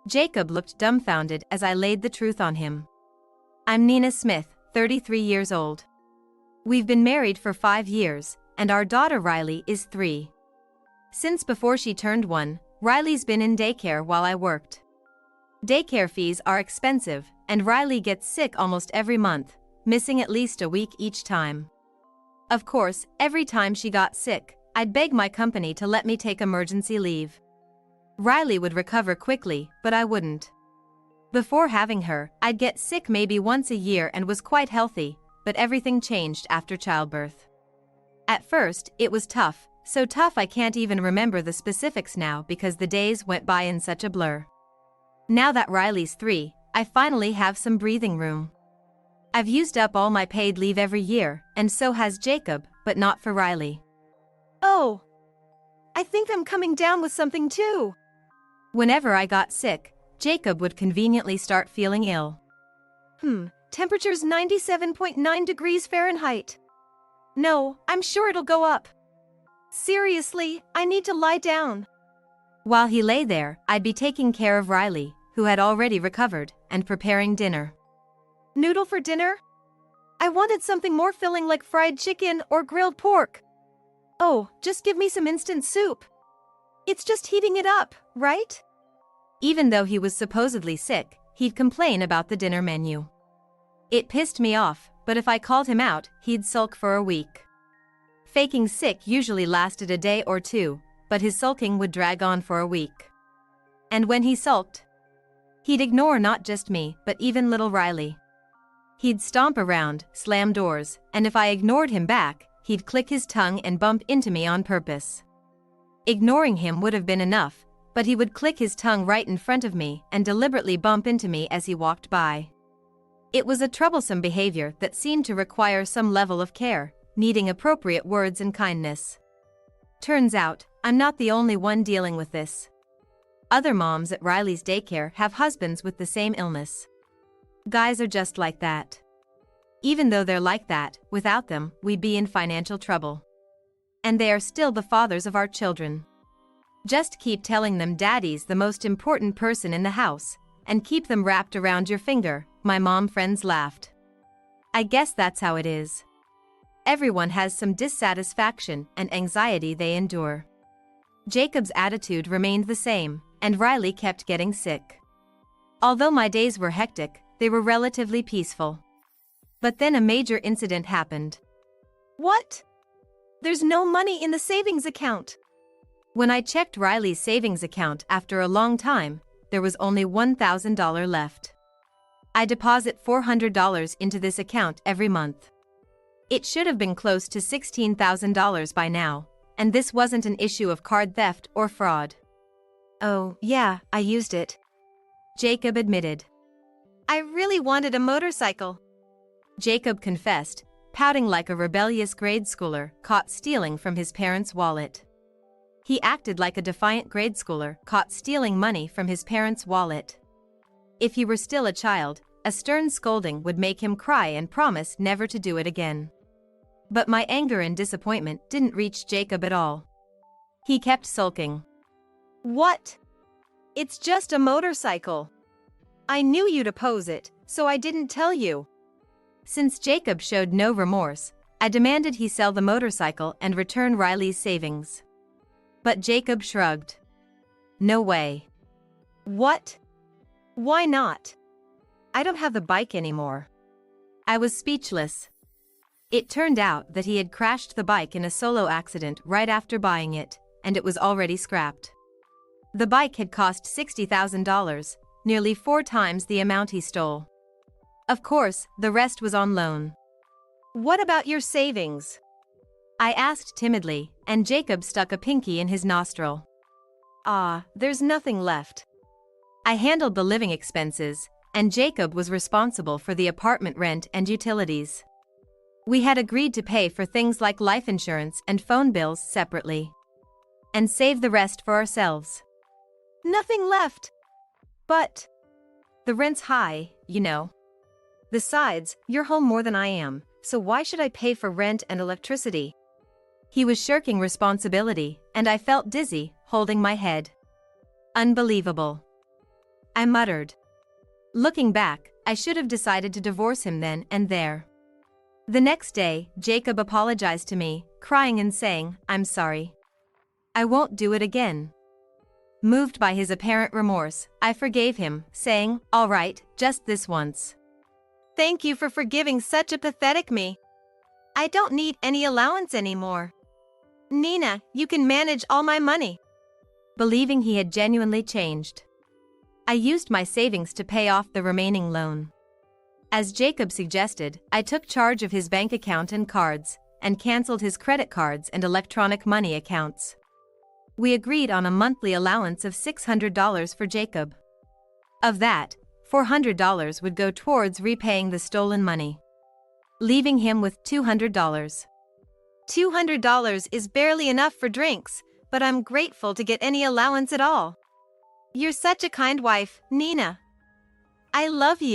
Jacob looked dumbfounded as I laid the truth on him. I'm Nina Smith, 33 years old. We've been married for 5 years, and our daughter Riley is 3. Since before she turned 1, Riley's been in daycare while I worked. Daycare fees are expensive, and Riley gets sick almost every month, missing at least a week each time. Of course, every time she got sick, I'd beg my company to let me take emergency leave. Riley would recover quickly, but I wouldn't. Before having her, I'd get sick maybe once a year and was quite healthy, but everything changed after childbirth. At first, it was tough, so tough I can't even remember the specifics now because the days went by in such a blur. Now that Riley's 3, I finally have some breathing room. I've used up all my paid leave every year, and so has Jacob, but not for Riley. Oh, I think I'm coming down with something too. Whenever I got sick, Jacob would conveniently start feeling ill. Temperature's 97.9 degrees Fahrenheit. No, I'm sure it'll go up. Seriously, I need to lie down. While he lay there, I'd be taking care of Riley, who had already recovered, and preparing dinner. Noodle for dinner? I wanted something more filling like fried chicken or grilled pork. Oh, just give me some instant soup. It's just heating it up, right? Even though he was supposedly sick, he'd complain about the dinner menu. It pissed me off, but if I called him out, he'd sulk for a week. Faking sick usually lasted a day or 2, but his sulking would drag on for a week. And when he sulked, he'd ignore not just me, but even little Riley. He'd stomp around, slam doors, and if I ignored him back, he'd click his tongue and bump into me on purpose. Ignoring him would have been enough, but he would click his tongue right in front of me and deliberately bump into me as he walked by. It was a troublesome behavior that seemed to require some level of care, needing appropriate words and kindness. Turns out, I'm not the only one dealing with this. Other moms at Riley's daycare have husbands with the same illness. Guys are just like that. Even though they're like that, without them, we'd be in financial trouble. And they are still the fathers of our children. Just keep telling them daddy's the most important person in the house, and keep them wrapped around your finger, my mom friends laughed. I guess that's how it is. Everyone has some dissatisfaction and anxiety they endure. Jacob's attitude remained the same, and Riley kept getting sick. Although my days were hectic, they were relatively peaceful. But then a major incident happened. What? There's no money in the savings account. When I checked Riley's savings account after a long time, there was only $1,000 left. I deposit $400 into this account every month. It should have been close to $16,000 by now, and this wasn't an issue of card theft or fraud. Oh, yeah, I used it. Jacob admitted. I really wanted a motorcycle. Jacob confessed, pouting like a rebellious grade schooler caught stealing from his parents' wallet. He acted like a defiant grade schooler caught stealing money from his parents' wallet. If he were still a child, a stern scolding would make him cry and promise never to do it again. But my anger and disappointment didn't reach Jacob at all. He kept sulking. What? It's just a motorcycle. I knew you'd oppose it, so I didn't tell you. Since Jacob showed no remorse, I demanded he sell the motorcycle and return Riley's savings. But Jacob shrugged. No way. What? Why not? I don't have the bike anymore. I was speechless. It turned out that he had crashed the bike in a solo accident right after buying it, and it was already scrapped. The bike had cost $60,000, nearly 4 times the amount he stole. Of course, the rest was on loan. What about your savings? I asked timidly, and Jacob stuck a pinky in his nostril. There's nothing left. I handled the living expenses, and Jacob was responsible for the apartment rent and utilities. We had agreed to pay for things like life insurance and phone bills separately, and save the rest for ourselves. Nothing left. But the rent's high, you know. Besides, you're home more than I am, so why should I pay for rent and electricity? He was shirking responsibility, and I felt dizzy, holding my head. Unbelievable. I muttered. Looking back, I should have decided to divorce him then and there. The next day, Jacob apologized to me, crying and saying, "I'm sorry. I won't do it again." Moved by his apparent remorse, I forgave him, saying, "All right, just this once." Thank you for forgiving such a pathetic me. I don't need any allowance anymore. Nina, you can manage all my money. Believing he had genuinely changed, I used my savings to pay off the remaining loan. As Jacob suggested, I took charge of his bank account and cards, and cancelled his credit cards and electronic money accounts. We agreed on a monthly allowance of $600 for Jacob. Of that, $400 would go towards repaying the stolen money, leaving him with $200. $200 is barely enough for drinks, but I'm grateful to get any allowance at all. You're such a kind wife, Nina. I love you.